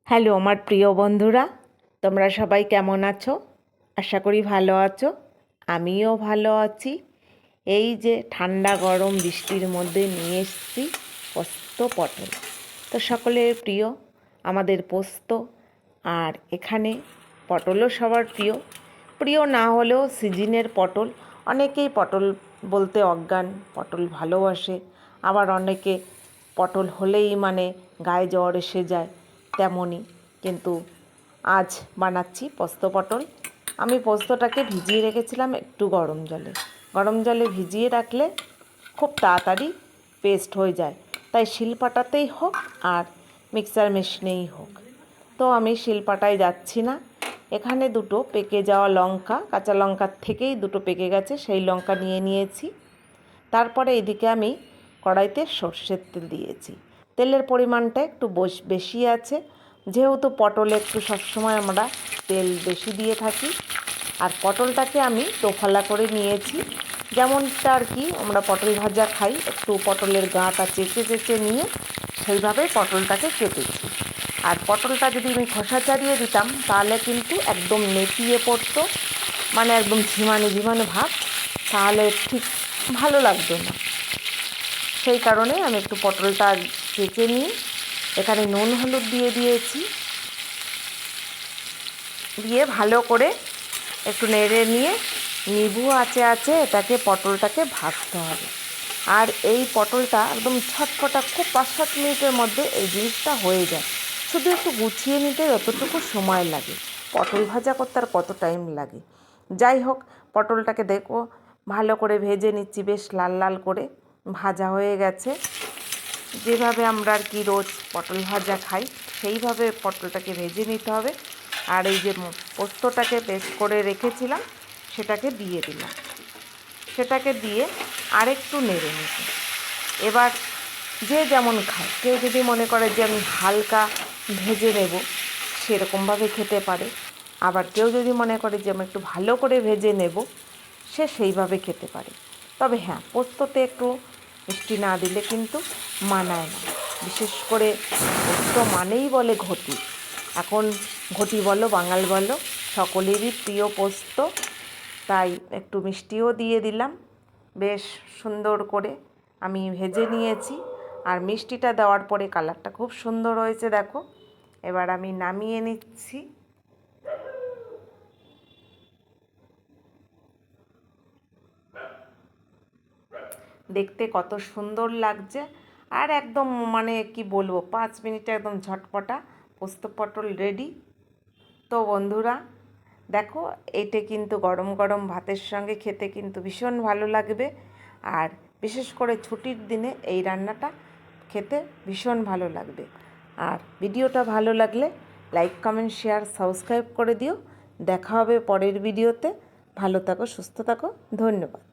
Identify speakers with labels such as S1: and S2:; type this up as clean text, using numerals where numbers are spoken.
S1: Hello আমার প্রিয় বন্ধুরা, তোমরা সবাই কেমন আছো? আশা করি ভালো আছো। আমিও ভালো আছি। এই যে ঠান্ডা গরম বৃষ্টির মধ্যে নিয়ে এসেছি পোস্ত পটল। তো সকলের প্রিয় আমাদের পোস্ত, আর এখানে পটলও সবার প্রিয়। প্রিয় না হলেও সিজনের পটল, অনেকেই পটল বলতে অজ্ঞান, পটল ভালোবাসে, আবার অনেকে পটল হলেই মানে গায়ে জ্বর এসে যায়, তেমনই। কিন্তু আজ বানাচ্ছি পোস্ত পটল। আমি পোস্তটাকে ভিজিয়ে রেখেছিলাম একটু গরম জলে ভিজিয়ে রাখলে খুব তাড়াতাড়ি পেস্ট হয়ে যায়, তাই শিলপাটাতেই হোক আর মিক্সার মেশিনেই হোক। তো আমি শিলপাটায় যাচ্ছি না। এখানে দুটো পেকে যাওয়া লঙ্কা, কাঁচা লঙ্কার থেকেই দুটো পেকে গেছে, সেই লঙ্কা নিয়ে নিয়েছি। তারপরে এদিকে আমি কড়াইতে সর্ষের তেল দিয়েছি। তেলের পরিমাণটা একটু বেশি আছে, যেহেতু পটলে একটু সবসময় আমরা তেল বেশি দিয়ে থাকি। আর পটলটাকে আমি দোফালা করে নিয়েছি, যেমনটা আর কি আমরা পটল ভাজা খাই, একটু পটলের গাঁটা চেঁচে চেঁচে নিয়ে সেইভাবে পটলটাকে কেটেছি। আর পটলটা যদি আমি খোসা ছাড়িয়ে দিতাম তাহলে কিন্তু একদম নেতিয়ে পড়তো, মানে একদম ঝিমানো ঝিমানো ভাব, তাহলে ঠিক ভালো লাগতো না। সেই কারণে আমি একটু পটলটা কেটে নিয়ে এখানে নুন হলুদ দিয়ে দিয়েছি, দিয়ে ভালো করে একটু নেড়ে নিয়ে নিবু আছে এটাকে পটলটাকে ভাজতে হবে। আর এই পটলটা একদম ছটফটা, খুব 5-7 মিনিটের মধ্যে এই জিনিসটা হয়ে যায়। শুধু একটু গুছিয়ে নিতে যতটুকু সময় লাগে, পটল ভাজা করতে আর কত টাইম লাগে। যাই হোক, পটলটাকে দেখো ভালো করে ভেজে নিচ্ছি, বেশ লাল লাল করে ভাজা হয়ে গেছে। যেভাবে আমরা আর কি রোজ পটল ভাজা খাই সেইভাবে পটলটাকে ভেজে নিতে হবে। আর এই যে পোস্তটাকে পেস্ট করে রেখেছিলাম সেটাকে দিয়ে দিলাম, সেটাকে দিয়ে আরেকটু নেড়ে নিতে। এবার যে যেমন খায়, কেউ যদি মনে করে যে আমি হালকা ভেজে নেব সেরকমভাবে খেতে পারে, আবার কেউ যদি মনে করে যে আমি একটু ভালো করে ভেজে নেব সে সেইভাবে খেতে পারে। তবে হ্যাঁ, পোস্ততে একটু মিষ্টি না দিলে কিন্তু মানায় না। বিশেষ করে পোস্ত মানেই বলে ঘটি, এখন ঘটি বলো বাঙাল বলো সকলেরই প্রিয় পোস্ত, তাই একটু মিষ্টিও দিয়ে দিলাম। বেশ সুন্দর করে আমি ভেজে নিয়েছি, আর মিষ্টিটা দেওয়ার পরে কালারটা খুব সুন্দর হয়েছে দেখো। এবার আমি নামিয়ে নিচ্ছি। দেখতে কত সুন্দর লাগছে, আর একদম মানে কি বলবো, 5 মিনিটে একদম ঝটপটা পোস্ত পটল রেডি। তো বন্ধুরা দেখো, এটা কিন্তু গরম গরম ভাতের সঙ্গে খেতে কিন্তু ভীষণ ভালো লাগবে। আর বিশেষ করে ছুটির দিনে এই রান্নাটা খেতে ভীষণ ভালো লাগবে। আর ভিডিওটা ভালো লাগলে লাইক কমেন্ট শেয়ার সাবস্ক্রাইব করে দিও। দেখা হবে পরের ভিডিওতে। ভালো থাকো, সুস্থ থাকো, ধন্যবাদ।